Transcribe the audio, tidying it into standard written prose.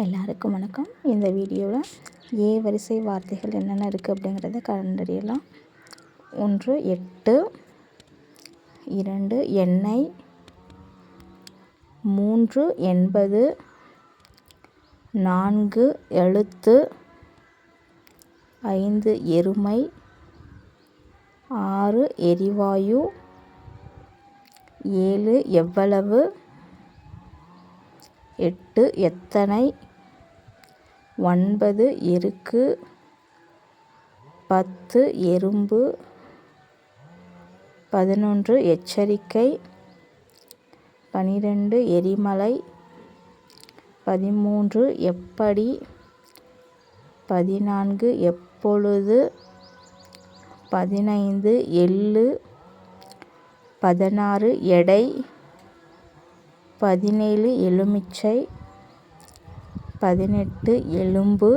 எல்லாருக்கும் வணக்கம். இந்த வீடியோவில் ஏ வரிசை வார்த்தைகள் என்னென்ன இருக்குது அப்படிங்கிறத கண்டறியலாம். 1 8, 2 எண்ணெய், 3 80, 4 எழுத்து, 5 எருமை, 6 எரிவாயு, 7 எவ்வளவு, 8 எத்தனை, 9 எருக்கு, 10 எறும்பு, 11 எச்சரிக்கை, 12 எரிமலை, 13 எப்படி, 14 எப்பொழுது, 15 எள்ளு, 16 எடை, 17 எலுமிச்சை, 18 எலும்பு,